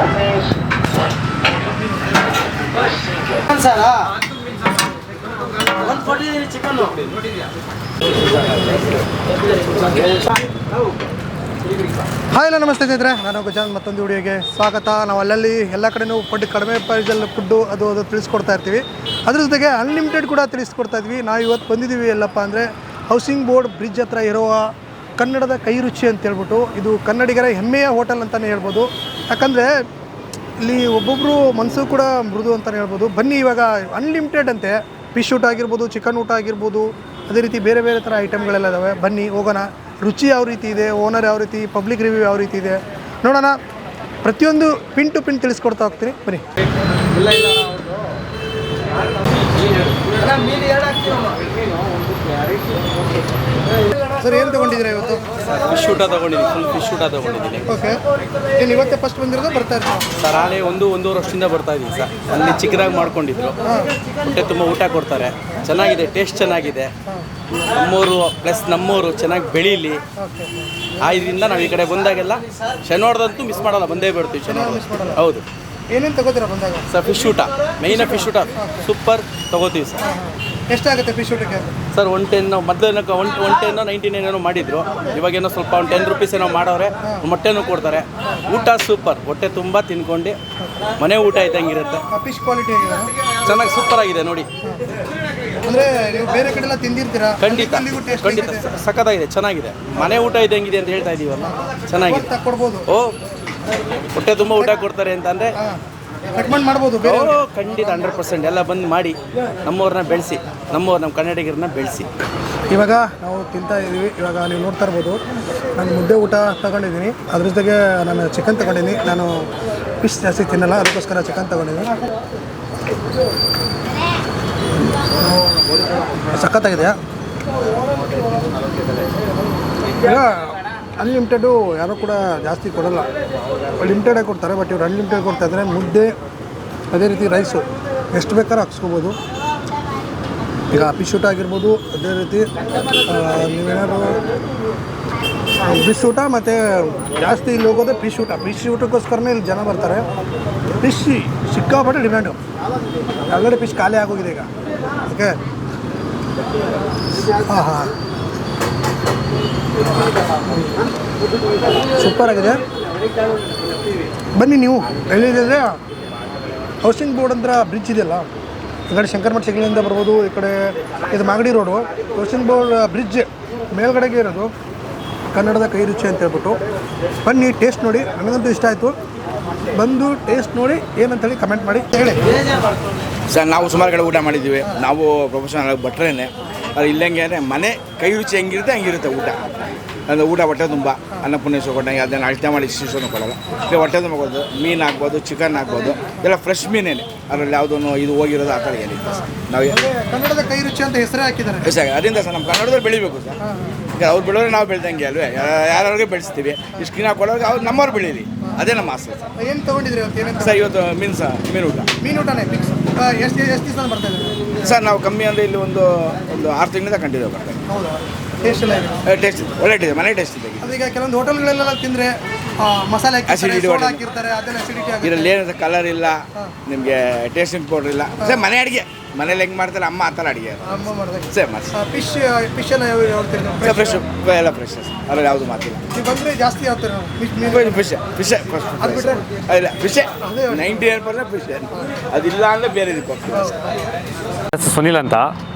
Hi ಎಲ್ಲ ನಮಸ್ತೆ ಸ್ನೇಹಿತರೆ, ನಾನು ಗಜಾನ್ ಮತ್ತೊಂದು ವಿಡಿಯೋಗೆ ಸ್ವಾಗತ. ನಾವು ಅಲ್ಲಲ್ಲಿ ಎಲ್ಲ ಕಡೆಯೂ ಕಡಿಮೆ ಪ್ರೈಸಲ್ಲಿ ಫುಡ್ಡು ಅದು ತಿಳಿಸ್ಕೊಡ್ತಾ ಇರ್ತೀವಿ. ಅದ್ರ ಜೊತೆಗೆ ಅನ್ಲಿಮಿಟೆಡ್ ಕೂಡ ತಿಳಿಸ್ಕೊಡ್ತಾ ಇದ್ವಿ. ನಾವು ಇವತ್ತು ಬಂದಿದ್ದೀವಿ ಎಲ್ಲಪ್ಪ ಅಂದರೆ ಹೌಸಿಂಗ್ ಬೋರ್ಡ್ ಬ್ರಿಡ್ಜ್ ಹತ್ರ ಇರುವ ಕನ್ನಡದ ಕೈ ರುಚಿ ಅಂತ ಹೇಳ್ಬಿಟ್ಟು, ಇದು ಕನ್ನಡಿಗರ ಹೆಮ್ಮೆಯ ಹೋಟೆಲ್ ಅಂತಲೇ ಹೇಳ್ಬೋದು. ಯಾಕಂದರೆ ಇಲ್ಲಿ ಒಬ್ಬೊಬ್ಬರು ಮನಸ್ಸು ಕೂಡ ಮೃದು ಅಂತಲೇ ಹೇಳ್ಬೋದು. ಬನ್ನಿ, ಇವಾಗ ಅನ್ಲಿಮಿಟೆಡ್ ಅಂತೆ. ಫಿಶ್ ಊಟ ಆಗಿರ್ಬೋದು, ಚಿಕನ್ ಊಟ ಆಗಿರ್ಬೋದು, ಅದೇ ರೀತಿ ಬೇರೆ ಬೇರೆ ಥರ ಐಟಮ್ಗಳೆಲ್ಲ ಇದ್ದಾವೆ. ಬನ್ನಿ ಹೋಗೋಣ. ರುಚಿ ಯಾವ ರೀತಿ ಇದೆ, ಓನರ್ ಯಾವ ರೀತಿ, ಪಬ್ಲಿಕ್ ರಿವ್ಯೂ ಯಾವ ರೀತಿ ಇದೆ ನೋಡೋಣ. ಪ್ರತಿಯೊಂದು ಪಿನ್ ಟು ಪಿನ್ ತಿಳಿಸ್ಕೊಡ್ತಾ ಹೋಗ್ತೀನಿ, ಬನ್ನಿ. ಸರ್, ಏನು ತೊಗೊಂಡಿದ್ದೀರಾ ಇವತ್ತು? ಫಿಶ್ ಊಟ ತೊಗೊಂಡಿದ್ದೀನಿ, ಫುಲ್ ಫಿಶ್ ಊಟ ತೊಗೊಂಡಿದ್ದೀನಿ. ಓಕೆ, ಏನು ಇವತ್ತೇ ಫಸ್ಟ್ ಬಂದಿರೋದು ಬರ್ತಾ ಇರ್ತೀವಿ ಸರ್? ಹಾಳೆ ಒಂದೂವರೆ ವರ್ಷದಿಂದ ಬರ್ತಾ ಇದ್ದೀನಿ ಸರ್. ಅಲ್ಲಿ ಚಿಕ್ಕದಾಗಿ ಮಾಡ್ಕೊಂಡಿದ್ರು, ಹೊಟ್ಟೆ ತುಂಬ ಊಟ ಕೊಡ್ತಾರೆ, ಚೆನ್ನಾಗಿದೆ, ಟೇಸ್ಟ್ ಚೆನ್ನಾಗಿದೆ. ನಮ್ಮೂರು ಚೆನ್ನಾಗಿ ಬೆಳೀಲಿ ಇದರಿಂದ ನಾವು ಈ ಕಡೆ ಬಂದಾಗೆಲ್ಲ ಶನಿವಾರದಂತೂ ಮಿಸ್ ಮಾಡಲ್ಲ, ಬಂದೇ ಬಿಡ್ತೀವಿ ಶನಿವಾರ. ಹೌದು. ಏನೇನು ತಗೋತೀರಾ ಬಂದಾಗ? ಸರ್ ಫಿಶ್ ಊಟ ಮೇಯ್ನ, ಫಿಶ್ ಊಟ ಸೂಪರ್ ತೊಗೋತೀವಿ ಸರ್. ಎಷ್ಟಾಗುತ್ತೆ ಫಿಶ್ ಊಟಕ್ಕೆ? ಸರ್ 110, ಮೊದಲು 110 99 ಮಾಡಿದ್ರು, ಇವಾಗೇನೋ ಸ್ವಲ್ಪ 10 ರೂಪೀಸ್ ಏನೋ ಮಾಡೋರೆ. ಮೊಟ್ಟೆನೂ ಕೊಡ್ತಾರೆ. ಊಟ ಸೂಪರ್, ಹೊಟ್ಟೆ ತುಂಬ ತಿನ್ಕೊಂಡು ಮನೆ ಊಟ ಇದ್ದಂಗಿರುತ್ತೆ. ಫಿಶ್ ಕ್ವಾಲಿಟಿ ಆಗಿದೆ, ಚೆನ್ನಾಗಿ ಸೂಪರ್ ಆಗಿದೆ ನೋಡಿ. ಅಂದರೆ ನೀವು ಬೇರೆ ಕಡೆ ಎಲ್ಲ ತಿಂದಿರ್ತೀರಾ? ಖಂಡಿತ ಸಖತ್ತಾಗಿದೆ, ಚೆನ್ನಾಗಿದೆ. ಮನೆ ಊಟ ಇದ್ದಂಗಿದೆ ಅಂತ ಹೇಳ್ತಾ ಇದೀವಲ್ಲ, ಚೆನ್ನಾಗಿದೆ. ಕೊಡ್ಬೋದು. ಓ, ಹೊಟ್ಟೆ ತುಂಬ ಊಟ ಕೊಡ್ತಾರೆ ಅಂತ ಅಂದರೆ ರೆಕಮೆಂಡ್ ಮಾಡ್ಬೋದು. ಖಂಡಿತ 100% ಎಲ್ಲ ಬಂದು ಮಾಡಿ ನಮ್ಮವ್ರನ್ನ ಬೆಳೆಸಿ, ನಮ್ಮ ಕನ್ನಡಿಗರನ್ನ ಬೆಳೆಸಿ. ಇವಾಗ ನಾವು ತಿಂತಾ ಇದ್ದೀವಿ. ಇವಾಗ ನೀವು ನೋಡ್ತಾ ಇರ್ಬೋದು, ನಾನು ಮುದ್ದೆ ಊಟ ತಗೊಂಡಿದ್ದೀನಿ, ಅದ್ರ ಜೊತೆಗೆ ನಾನು ಚಿಕನ್ ತಗೊಂಡಿದ್ದೀನಿ. ನಾನು ಫಿಶ್ ಜಾಸ್ತಿ ತಿನ್ನಲ್ಲ, ಅದಕ್ಕೋಸ್ಕರ ಚಿಕನ್ ತಗೊಂಡಿದ್ದೀನಿ. ಸಖತ್ತಾಗಿದೆ. ಈಗ ಅನ್ಲಿಮಿಟೆಡು ಯಾರೂ ಕೂಡ ಜಾಸ್ತಿ ಕೊಡೋಲ್ಲ, ಲಿಮಿಟೆಡಾಗಿ ಕೊಡ್ತಾರೆ. ಬಟ್ ಇವ್ರು ಅನ್ಲಿಮಿಟೆಡ್ ಕೊಡ್ತಾ ಇದ್ದಾರೆ. ಮುದ್ದೆ, ಅದೇ ರೀತಿ ರೈಸು ಎಷ್ಟು ಬೇಕಾದ್ರೂ ಹಾಕ್ಸ್ಕೊಬೋದು. ಈಗ ಫಿಶ್ ಊಟ ಆಗಿರ್ಬೋದು, ಅದೇ ರೀತಿ ನೀವೇನಾದ್ರು ಫಿಶ್ ಊಟ ಮತ್ತು ಜಾಸ್ತಿ ಇಲ್ಲಿ ಹೋಗೋದೇ ಫಿಶ್ ಊಟ. ಫಿಶ್ ಊಟಕ್ಕೋಸ್ಕರನೇ ಇಲ್ಲಿ ಜನ ಬರ್ತಾರೆ. ಫಿಶ್ ಸಿಕ್ಕಾಪಟ್ಟೆ ಡಿಮ್ಯಾಂಡು. ಆಲ್ರೆಡಿ ಫಿಶ್ ಖಾಲಿ ಆಗೋಗಿದೆ ಈಗ. ಓಕೆ, ಹಾಂ, ಸೂಪರ್ ಆಗಿದೆ. ಬನ್ನಿ, ನೀವು ಎಲ್ಲಿದೆ ಹೌಸಿಂಗ್ ಬೋರ್ಡ್ ಅಂತ ಬ್ರಿಡ್ಜ್ ಇದೆಯಲ್ಲ, ಈ ಕಡೆ ಶಂಕರಮಠ ಸಿಗ್ಲಿಂದ ಬರ್ಬೋದು. ಈ ಕಡೆ ಇದು Magadi road. Housing board bridge ಮೇಲ್ಗಡೆಗೆ ಇರೋದು ಕನ್ನಡದ ಕೈ ರುಚಿ ಅಂತ ಹೇಳ್ಬಿಟ್ಟು. ಬನ್ನಿ, ಟೇಸ್ಟ್ ನೋಡಿ. ನನಗಂತೂ ಇಷ್ಟ ಆಯಿತು. ಬಂದು ಟೇಸ್ಟ್ ನೋಡಿ ಏನಂತೇಳಿ ಕಮೆಂಟ್ ಮಾಡಿ ಹೇಳಿ. ಸರ್, ನಾವು ಸುಮಾರು ಕಡೆ ಊಟ ಮಾಡಿದ್ದೀವಿ. ನಾವು ಪ್ರೊಫೆಷನಲ್ ಭಟ್ರೇನೆ. ಅದು ಇಲ್ಲಂಗೆ ಅಂದರೆ ಮನೆ ಕೈ ರುಚಿ ಹೆಂಗಿರುತ್ತೆ ಹಂಗಿರುತ್ತೆ ಊಟ. ಅಂದರೆ ಊಟ ಹೊಟ್ಟೆ ತುಂಬ ಅನ್ನಪೂರ್ಣೇಶ್ವರ ಕೊಟ್ಟಂಗೆ ಅದನ್ನು ಅಳತೆ ಮಾಡಿ ಇಷ್ಟು ಕೊಡೋಲ್ಲ. ಈಗ ಹೊಟ್ಟೆ ತುಂಬ ಕೊಡೋದು, ಮೀನು ಹಾಕ್ಬೋದು, ಚಿಕನ್ ಹಾಕ್ಬೋದು, ಎಲ್ಲ ಫ್ರೆಶ್ ಮೀನೇನೆ. ಅದರಲ್ಲಿ ಯಾವುದೂ ಇದು ಹೋಗಿರೋದು ಆ ಕಡೆ ಏನಿಲ್ಲ ಸರ್. ನಾವು ಕನ್ನಡದ ಕೈ ರುಚಿ ಅಂತ ಹೆಸರೇ ಹಾಕಿದ್ದಾರೆ ಸರ್. ಅದರಿಂದ ಸರ್ ನಮ್ಮ ಕನ್ನಡದಲ್ಲಿ ಬೆಳಿಬೇಕು ಸರ್. ಈಗ ಅವ್ರು ಬೆಳೋರು ನಾವು ಬೆಳ್ದಂಗೆ ಅಲ್ವೇ, ಯಾರಿಗೆ ಬೆಳೆಸ್ತೀವಿ. ಇಷ್ಟು ಕ್ಲೀನ್ ಹಾಕೊಳ್ಳೋರಿಗೆ ಅವ್ರು ನಮ್ಮವ್ರು ಬೆಳೀಲಿ, ಅದೇ ನಮ್ಮ ಆಸೆ ಸರ್. ಏನು ತೊಗೊಂಡಿದ್ರಿ ಸರ್? ಇವತ್ತು ಮೀನು ಊಟ. ಮೀನು ಊಟನೇ ಫಿಕ್ಸ್. ಎಷ್ಟು ದಿವಸ ಬರ್ತಾ ಇದ್ದೀವಿ ಸರ್? ನಾವು ಕಮ್ಮಿ ಅಂದರೆ ಇಲ್ಲಿ ಒಂದು 6 ತಿಂಗಳಿಂದ ಕಂಟಿನ್ಯೂ ಬರ್ತೇವೆ. ಹೌದಾ? ಟೇಸ್ಟ್ ಎಲ್ಲ ಇದೆ? ಟೇಸ್ಟ್ ಒಳ್ಳೆ ಇದೆ, ಮನೆ ಟೇಸ್ಟ್ ಇದೆ. ಅದೀಗ ಕೆಲವೊಂದು ಹೋಟೆಲ್ಗಳೆಲ್ಲ ತಿಂದರೆ ಮಸಾಲೆ ಹಾಕಿರ್ತಾರೆ, ಅದೆಲ್ಲ ಅಸಿಡಿಟಿ ಆಗುತ್ತೆ. ಇದರಲ್ಲಿ ಏನಿದೆ, ಕಲರ್ ಇಲ್ಲ, ನಿಮಗೆ ಟೇಸ್ಟಿಂಗ್ ಪೌಡರ್ ಇಲ್ಲ. ಸರ್ ಮನೆ ಅಡುಗೆ ಮನೇಲಿ ಹೆಂಗೆ ಮಾಡ್ತಾರೆ ಅಮ್ಮ ಆ ಥರ ಅಡುಗೆ ಅಮ್ಮ ಮಾಡಿದಾಗ. ಸರ್ ಮಾಡಿ ಫಿಶ್ ಎಲ್ಲ ಯಾವ ಫ್ರೆಶ್ ಎಲ್ಲ ಫ್ರೆಶ್ ಅದ್ರಲ್ಲಿ ಯಾವುದು ಮಾತಿಲ್ಲ. ನೀವು ಬಂದರೆ ಜಾಸ್ತಿ ಆಗ್ತಾರೆ ಫಿಶ್ ಅದು ಬಿಟ್ಟರೆ ಇಲ್ಲ, ಫಿಶ್ 99% ಫಿಶ್. ಅದಿಲ್ಲ ಅಂದರೆ ಬೇರೆ ಇದಕ್ಕೆ ಹೋಗ್ತೀವಿ. ಸುನಿಲ್ ಅಂತ.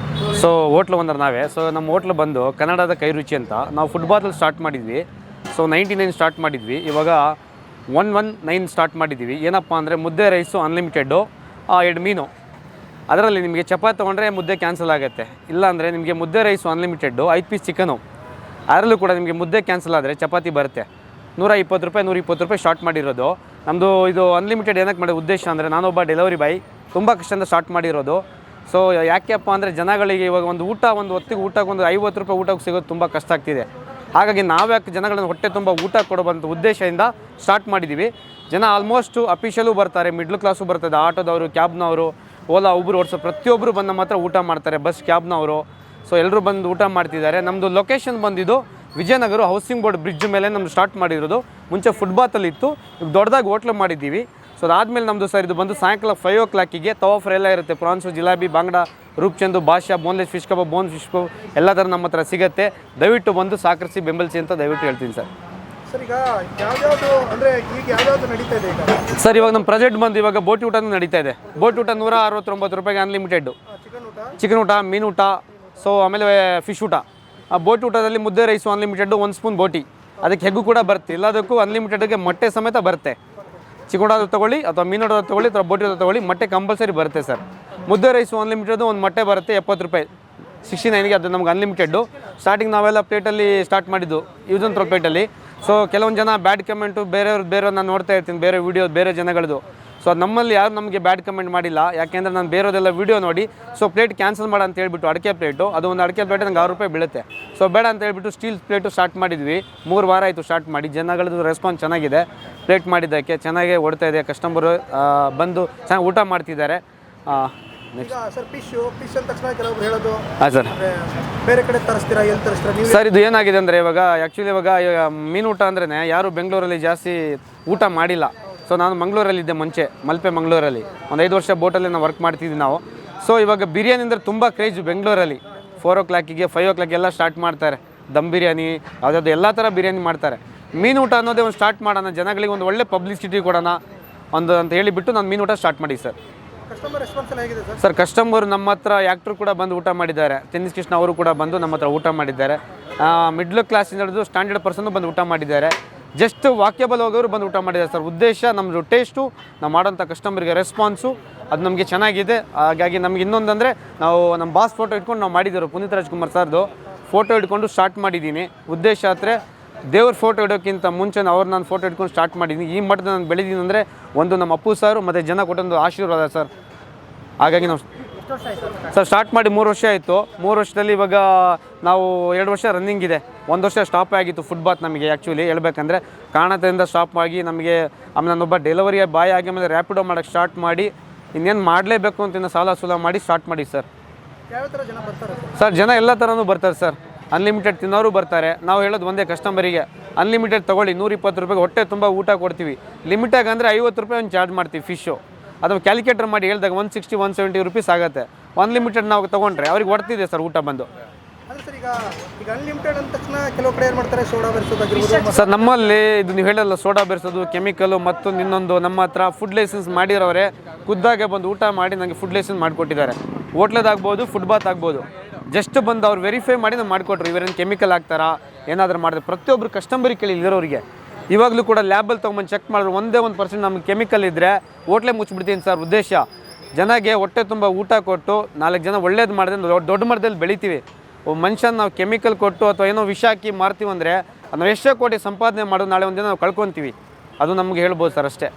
ಸೊ ಹೋಟ್ಲು ಓನರ್ ನಾವೇ. ಸೊ ನಮ್ಮ ಹೋಟ್ಲು ಬಂದು ಕನ್ನಡದ ಕೈ ರುಚಿ ಅಂತ. ನಾವು ಫುಟ್ಬಾತಲ್ಲಿ ಸ್ಟಾರ್ಟ್ ಮಾಡಿದ್ವಿ. ಸೊ 99 ಸ್ಟಾರ್ಟ್ ಮಾಡಿದ್ವಿ. ಇವಾಗ 119 ಸ್ಟಾರ್ಟ್ ಮಾಡಿದ್ದೀವಿ. ಏನಪ್ಪ ಅಂದರೆ ಮುದ್ದೆ ರೈಸು ಅನ್ಲಿಮಿಟೆಡ್ಡು, 2 ಮೀನು. ಅದರಲ್ಲಿ ನಿಮಗೆ ಚಪಾತಿ ತೊಗೊಂಡ್ರೆ ಮುದ್ದೆ ಕ್ಯಾನ್ಸಲ್ ಆಗುತ್ತೆ. ಇಲ್ಲಾಂದರೆ ನಿಮಗೆ ಮುದ್ದೆ ರೈಸು ಅನ್ಲಿಮಿಟೆಡ್ಡು, 5 ಪೀಸ್ ಚಿಕನು. ಅದರಲ್ಲೂ ಕೂಡ ನಿಮಗೆ ಮುದ್ದೆ ಕ್ಯಾನ್ಸಲ್ ಆದರೆ ಚಪಾತಿ ಬರುತ್ತೆ. 120 ರೂಪಾಯಿ 120 ರೂಪಾಯಿ ಸ್ಟಾರ್ಟ್ ಮಾಡಿರೋದು. ನಮ್ಮದು ಇದು ಅನ್ಲಿಮಿಟೆಡ್ ಏನಕ್ಕೆ ಮಾಡೋ ಉದ್ದೇಶ ಅಂದರೆ, ನಾನೊಬ್ಬ ಡೆಲಿವರಿ ಬಾಯ್, ತುಂಬ ಕಷ್ಟದಿಂದ ಸ್ಟಾರ್ಟ್ ಮಾಡಿರೋದು. ಸೊ ಯಾಕೆಪ್ಪ ಅಂದರೆ ಜನಗಳಿಗೆ ಇವಾಗ ಒಂದು ಹೊತ್ತಿಗೆ ಊಟಕ್ಕೆ ಒಂದು 50 ರೂಪಾಯಿ ಊಟಕ್ಕೆ ಸಿಗೋದು ತುಂಬ ಕಷ್ಟ ಆಗ್ತಿದೆ. ಹಾಗಾಗಿ ನಾವ್ಯಾಕೆ ಜನಗಳನ್ನು ಹೊಟ್ಟೆ ತುಂಬ ಊಟ ಕೊಡೋವಂಥ ಉದ್ದೇಶದಿಂದ ಸ್ಟಾರ್ಟ್ ಮಾಡಿದ್ದೀವಿ. ಜನ ಆಲ್ಮೋಸ್ಟು ಅಫಿಷಿಯಲು ಬರ್ತಾರೆ, ಮಿಡ್ಲ್ ಕ್ಲಾಸು ಬರ್ತದೆ, ಆಟೋದವರು, ಕ್ಯಾಬ್ನವರು, ಓಲಾ ಉಬರ್ ಓಡಿಸೋ ಪ್ರತಿಯೊಬ್ಬರು ಬಂದು ನಮ್ಮ ಹತ್ರ ಊಟ ಮಾಡ್ತಾರೆ, ಬಸ್ ಕ್ಯಾಬ್ನವರು. ಸೊ ಎಲ್ಲರೂ ಬಂದು ಊಟ ಮಾಡ್ತಿದ್ದಾರೆ. ನಮ್ಮದು ಲೊಕೇಶನ್ ಬಂದಿದ್ದು ವಿಜಯನಗರ ಹೌಸಿಂಗ್ ಬೋರ್ಡ್ ಬ್ರಿಡ್ಜ್ ಮೇಲೆ ನಮ್ದು ಸ್ಟಾರ್ಟ್ ಮಾಡಿರೋದು. ಮುಂಚೆ ಫುಟ್ಬಾತಲ್ಲಿತ್ತು, ಈಗ ದೊಡ್ಡದಾಗಿ ಹೋಟ್ಲು ಮಾಡಿದ್ದೀವಿ. ಸೊ ಅದಾದಮೇಲೆ ನಮ್ಮದು ಸರ್ ಇದು ಬಂದು ಸಾಯಂಕಾಲ 5 o'clock ತವಾ ಫ್ರೈ ಎಲ್ಲ ಇರುತ್ತೆ. ಪ್ರಾನ್ಸು, ಜಿಲಾಬಿ, ಬಾಂಗ್ಡಾ, ರೂಪ್ಚಂದು, ಬಾಷಾ, ಬೋನ್ಲೆಸ್ ಫಿಶ್ ಕಬಾಬ್, ಬೋನ್ ಫಿಶ್ ಕಬಾಬ್ ಎಲ್ಲ ಥರ ನಮ್ಮ ಹತ್ರ ಸಿಗುತ್ತೆ. ದಯವಿಟ್ಟು ಬಂದು ಸಹಕರಿಸಿ ಬೆಂಬಲಿಸಿ ಅಂತ ದಯವಿಟ್ಟು ಹೇಳ್ತೀನಿ ಸರ್. ಸರ್ ಈಗ ಯಾವ್ಯಾವುದು ಅಂದರೆ ಈಗ ಯಾವ್ಯಾವುದು ನಡೀತಾ ಇದೆ ಈಗ? ಸರ್ ಇವಾಗ ನಮ್ಮ ಪ್ರೆಸೆಂಟ್ ಬಂದು ಇವಾಗ ಬೋಟಿ ಊಟನೂ ನಡೀತಾ ಇದೆ. ಬೋಟಿ ಊಟ 169 ರೂಪಾಯಿಗೆ ಅನ್ಲಿಮಿಟೆಡ್ಡು. ಚಿಕನ್ ಊಟ, ಮೀನು ಊಟ, ಸೊ ಆಮೇಲೆ ಫಿಶ್ ಊಟ. ಆ ಬೋಟಿ ಊಟದಲ್ಲಿ ಮುದ್ದೆ ರೈಸು ಅನ್ಲಿಮಿಟೆಡ್ಡು, 1 ಸ್ಪೂನ್ ಬೋಟಿ, ಅದಕ್ಕೆ ಹೆಗ್ಗು ಕೂಡ ಬರುತ್ತೆ. ಎಲ್ಲದಕ್ಕೂ ಅನ್ಲಿಮಿಟೆಡ್ಗೆ ಮೊಟ್ಟೆ ಸಮೇತ ಬರುತ್ತೆ. ಚಿಕನ್ ಊಟ ತೊಗೊಳ್ಳಿ ಅಥವಾ ಮೀನು ಊಟ ತೊಗೊಳ್ಳಿ ಅಥವಾ ಬೋಟಿ ಊಟ ತೊಗೊಳ್ಳಿ, ಮೊಟ್ಟೆ ಕಂಪಲ್ಸರಿ ಬರುತ್ತೆ ಸರ್. ಮುದ್ದೆ ರೈಸು ಅನ್ಲಿಮಿಟೆಡ್, ಒಂದು ಮೊಟ್ಟೆ ಬರುತ್ತೆ 70 ರೂಪಾಯಿ, 69ಗೆ ಅದು ನಮ್ಗೆ ಅನ್ಲಿಮಿಟೆಡ್ಡು. ಸ್ಟಾರ್ಟಿಂಗ್ ನಾವೆಲ್ಲ ಪ್ಲೇಟಲ್ಲಿ ಸ್ಟಾರ್ಟ್ ಮಾಡಿದ್ದು ಯೂಸ್ ಆ್ಯಂಡ್ ಥ್ರೋ ಪ್ಲೇಟಲ್ಲಿ. ಸೊ ಕೆಲವೊಂದು ಜನ ಬ್ಯಾಡ್ ಕಮೆಂಟು ಬೇರೆಯವ್ರು ನಾನು ನೋಡ್ತಾ ಇರ್ತೀನಿ, ಬೇರೆ ವೀಡಿಯೋ ಬೇರೆ ಜನಗಳದು. ಸೊ ಅದು ನಮ್ಮಲ್ಲಿ ಯಾರು ನಮಗೆ ಬ್ಯಾಡ್ ಕಮೆಂಟ್ ಮಾಡಿಲ್ಲ, ಯಾಕೆಂದರೆ ನಾನು ಬೇರೆದೆಲ್ಲ ವೀಡಿಯೋ ನೋಡಿ ಸೊ ಪ್ಲೇಟ್ ಕ್ಯಾನ್ಸಲ್ ಮಾಡ ಅಂತ ಹೇಳ್ಬಿಟ್ಟು ಅಡಿಕೆ ಪ್ಲೇಟು, ಅದು ಒಂದು ಅಡಿಕೆ ಪ್ಲೇಟ್ ನಂಗೆ 6 ರೂಪಾಯಿ ಬೀಳುತ್ತೆ. ಸೊ ಬೇಡ ಅಂತ ಹೇಳ್ಬಿಟ್ಟು ಸ್ಟೀಲ್ ಪ್ಲೇಟು ಸ್ಟಾರ್ಟ್ ಮಾಡಿದ್ವಿ. 3 ವಾರ ಆಯಿತು ಸ್ಟಾರ್ಟ್ ಮಾಡಿ. ಜನಗಳದ್ದು ರೆಸ್ಪಾನ್ಸ್ ಚೆನ್ನಾಗಿದೆ. ಪ್ಲೇಟ್ ಮಾಡಿದ್ದಕ್ಕೆ ಚೆನ್ನಾಗೇ ಓಡ್ತಾ ಇದೆ. ಕಸ್ಟಮರು ಬಂದು ಚೆನ್ನಾಗಿ ಊಟ ಮಾಡ್ತಿದ್ದಾರೆ. ಈಗ ಸರ್ ಫಿಶ್ ಅಂತ ತಕ್ಷಣ ಕೆಲವರು ಹೇಳೋದು ಹಾಂ ಸರ್, ಬೇರೆ ಕಡೆ ತರಿಸ್ತೀರಾ, ಎಲ್ಲಿ ತರಿಸ್ತೀರಾ ನೀವು? ಸರ್ ಇದು ಏನಾಗಿದೆ ಅಂದರೆ ಇವಾಗ ಮೀನು ಊಟ ಅಂದ್ರೆ ಯಾರು ಬೆಂಗಳೂರಲ್ಲಿ ಜಾಸ್ತಿ ಊಟ ಮಾಡಿಲ್ಲ. ಸೊ ನಾನು ಮಂಗಳೂರಲ್ಲಿದ್ದೆ ಮುಂಚೆ, ಮಲ್ಪೆ ಮಂಗಳೂರಲ್ಲಿ ಒಂದು 5 ವರ್ಷ ಬೋಟಲ್ಲಿ ನಾವು ವರ್ಕ್ ಮಾಡ್ತಿದ್ವಿ ನಾವು. ಸೊ ಇವಾಗ ಬಿರಿಯಾನಿ ಅಂದರೆ ತುಂಬ ಕ್ರೇಜು ಬೆಂಗಳೂರಲ್ಲಿ. 4 o'clock 5 o'clock ಎಲ್ಲ ಸ್ಟಾರ್ಟ್ ಮಾಡ್ತಾರೆ. ದಮ್ ಬಿರಿಯಾನಿ ಯಾವುದಾದ್ರು ಎಲ್ಲ ಥರ ಬಿರಿಯಾನಿ ಮಾಡ್ತಾರೆ. ಮೀನು ಊಟ ಅನ್ನೋದೇ ಒಂದು ಸ್ಟಾರ್ಟ್ ಮಾಡೋಣ, ಜನಗಳಿಗೆ ಒಂದು ಒಳ್ಳೆ ಪಬ್ಲಿಸಿಟಿ ಕೊಡೋಣ ಒಂದು ಅಂತ ಹೇಳಿಬಿಟ್ಟು ನಾನು ಮೀನು ಊಟ ಸ್ಟಾರ್ಟ್ ಮಾಡಿ ಸರ್. ಕಸ್ಟಮರ್ ರೆಸ್ಪಾನ್ಸ್ ಎಲ್ಲ ಹೇಗಿದೆ ಸರ್? ಸರ್ ಕಸ್ಟಮರ್ ನಮ್ಮ ಹತ್ರ ಆ್ಯಕ್ಟ್ರು ಕೂಡ ಬಂದು ಊಟ ಮಾಡಿದ್ದಾರೆ. ಟೆನ್ನಿಸ್ ಕೃಷ್ಣ ಅವರು ಕೂಡ ಬಂದು ನಮ್ಮ ಹತ್ರ ಊಟ ಮಾಡಿದ್ದಾರೆ. ಮಿಡ್ಲ್ ಕ್ಲಾಸಿಂದ ಹಿಡಿದು ಸ್ಟ್ಯಾಂಡರ್ಡ್ ಪರ್ಸನ್ನು ಬಂದು ಊಟ ಮಾಡಿದ್ದಾರೆ. ಜಸ್ಟ್ ವಾಕ್ಯಬಲ್ ಹೋಗೋರು ಬಂದು ಊಟ ಮಾಡಿದ್ದಾರೆ ಸರ್. ಉದ್ದೇಶ ನಮ್ಮದು ಟೇಸ್ಟು, ನಾವು ಮಾಡೋಂಥ ಕಸ್ಟಮರ್ಗೆ ರೆಸ್ಪಾನ್ಸು ಅದು ನಮಗೆ ಚೆನ್ನಾಗಿದೆ. ಹಾಗಾಗಿ ನಮ್ಗೆ ಇನ್ನೊಂದಂದರೆ ನಾವು ನಮ್ಮ ಬಾಸ್ ಫೋಟೋ ಇಟ್ಕೊಂಡು ನಾವು ಮಾಡಿದ್ದೀವಿ. ಪುನೀತ್ ರಾಜ್ಕುಮಾರ್ ಸರ್ದು ಫೋಟೋ ಇಟ್ಕೊಂಡು ಸ್ಟಾರ್ಟ್ ಮಾಡಿದ್ದೀನಿ. ಉದ್ದೇಶ ಆದರೆ ದೇವ್ರ ಫೋಟೋ ಇಡೋಕ್ಕಿಂತ ಮುಂಚೆ ನಾನು ಫೋಟೋ ಇಟ್ಕೊಂಡು ಸ್ಟಾರ್ಟ್ ಮಾಡಿದ್ದೀನಿ. ಈ ಮಟ್ಟದ ನಾನು ಬೆಳೆದೀನಿ ಅಂದರೆ ಒಂದು ನಮ್ಮ ಅಪ್ಪು ಸರ್ ಮತ್ತು ಜನ ಕೊಟ್ಟೊಂದು ಆಶೀರ್ವಾದ ಸರ್. ಹಾಗಾಗಿ ನಾವು ಸರ್ ಸ್ಟಾರ್ಟ್ ಮಾಡಿ 3 ವರ್ಷ ಆಯಿತು. 3 ವರ್ಷದಲ್ಲಿ ಇವಾಗ ನಾವು 2 ವರ್ಷ ರನ್ನಿಂಗ್ ಇದೆ. 1 ವರ್ಷ ಸ್ಟಾಪ್ ಆಗಿತ್ತು ಫುಟ್ಬಾತ್ ನಮಗೆ. ಆ್ಯಕ್ಚುಲಿ ಹೇಳ್ಬೇಕಂದ್ರೆ ಕಾರಣದಿಂದ ಸ್ಟಾಪ್ ಆಗಿ ನಮಗೆ ಆಮೇಲೆ ನಾನೊಬ್ಬ ಡೆಲಿವರಿಯ ಬಾಯ್ ಆಗಿ ಆಮೇಲೆ ರ್ಯಾಪಿಡೋ ಮಾಡೋಕ್ಕೆ ಸ್ಟಾರ್ಟ್ ಮಾಡಿ ಇನ್ನೇನು ಮಾಡಲೇಬೇಕು ಅಂತ ಇನ್ನು ಸಾಲ ಸೂಲ ಮಾಡಿ ಸ್ಟಾರ್ಟ್ ಮಾಡಿ ಸರ್. ಯಾವ ಥರ ಜನ ಬರ್ತಾರೆ ಸರ್? ಜನ ಎಲ್ಲ ಥರನೂ ಬರ್ತಾರೆ ಸರ್. ಅನ್ಲಿಮಿಟೆಡ್ ತಿನ್ನೋರು ಬರ್ತಾರೆ. ನಾವು ಹೇಳೋದು ಒಂದೇ ಕಸ್ಟಮರಿಗೆ, ಅನ್ಲಿಮಿಟೆಡ್ ತೊಗೊಳ್ಳಿ, 120 ರೂಪಾಯಿಗೆ ಹೊಟ್ಟೆ ತುಂಬ ಊಟ ಕೊಡ್ತೀವಿ. ಲಿಮಿಟಾಗಿ ಅಂದರೆ 50 ರೂಪಾಯಿ ಒಂದು ಚಾರ್ಜ್ ಮಾಡ್ತೀವಿ ಫಿಶ್ಶು. ಅದು ಕ್ಯಾಲ್ಕುಲೇಟರ್ ಮಾಡಿ ಹೇಳಿದಾಗ 160 170 ರೂಪೀಸ್ ಆಗುತ್ತೆ. ಅನ್ಲಿಮಿಟೆಡ್ ನಾವು ತೊಗೊಂಡ್ರೆ ಅವ್ರಿಗೆ ಹೊಡ್ತಿದೆ ಸರ್ ಊಟ ಬಂದು. ಅದೇ ಸರ್, ಈಗ ಅನ್ಲಿಮಿಟೆಡ್ ಅಂದ ತಕ್ಷಣ ಕೆಲವು ಕಡೆ ಏನು ಮಾಡ್ತಾರೆ, ಸೋಡಾ ಬೆರೆಸೋದಾಗಿರ್ಬೋದು ಸರ್ ನಮ್ಮಲ್ಲಿ ಇದು ನೀವು ಹೇಳಲ್ಲ, ಸೋಡಾ ಬೆರೆಸೋದು, ಕೆಮಿಕಲು ಮತ್ತು ಇನ್ನೊಂದು ನಮ್ಮ ಹತ್ರ ಫುಡ್ ಲೈಸೆನ್ಸ್ ಮಾಡಿರೋರೆ ಖುದ್ದಾಗೆ ಬಂದು ಊಟ ಮಾಡಿ ನನಗೆ ಫುಡ್ ಲೈಸೆನ್ಸ್ ಮಾಡಿಕೊಟ್ಟಿದ್ದಾರೆ. ಹೋಟ್ಲದಾಗ್ಬೋದು, ಫುಟ್ಬಾತ್ ಆಗ್ಬೋದು, ಜಸ್ಟ್ ಬಂದು ಅವ್ರು ವೆರಿಫೈ ಮಾಡಿ ನಾವು ಮಾಡಿಕೊಟ್ರು. ಇವರೇನು ಕೆಮಿಕಲ್ ಹಾಕ್ತಾರಾ ಏನಾದರೂ ಮಾಡಿದ್ರೆ ಪ್ರತಿಯೊಬ್ಬರು ಕಸ್ಟಮರಿಗೆ ಕೇಳಿ ಇರೋರಿಗೆ. ಇವಾಗಲೂ ಕೂಡ ಲ್ಯಾಬಲ್ಲಿ ತೊಗೊಂಬಂದು ಚೆಕ್ ಮಾಡಿದ್ರು 1% ನಮಗೆ ಕೆಮಿಕಲ್ ಇದ್ದರೆ ಹೋಟ್ಲೇ ಮುಚ್ಚಿಬಿಡ್ತೀನಿ ಸರ್. ಉದ್ದೇಶ ಜನಗೆ ಹೊಟ್ಟೆ ತುಂಬ ಊಟ ಕೊಟ್ಟು 4 ಜನ ಒಳ್ಳೇದು ಮಾಡಿದ್ರೆ ದೊಡ್ಡ ಮಟ್ಟದಲ್ಲಿ ಬೆಳಿತೀವಿ. ಮನುಷ್ಯನ ನಾವು ಕೆಮಿಕಲ್ ಕೊಟ್ಟು ಅಥವಾ ಏನೋ ವಿಷ ಹಾಕಿ ಮಾರ್ತೀವಿ ಅಂದರೆ ನಾವು ಎಷ್ಟೇ ಕೋಟಿ ಸಂಪಾದನೆ ಮಾಡೋದು ನಾಳೆ ಒಂದು ದಿನ ನಾವು ಕಳ್ಕೊತೀವಿ. ಅದು ನಮಗೆ ಹೇಳ್ಬೋದು ಸರ್ ಅಷ್ಟೇ.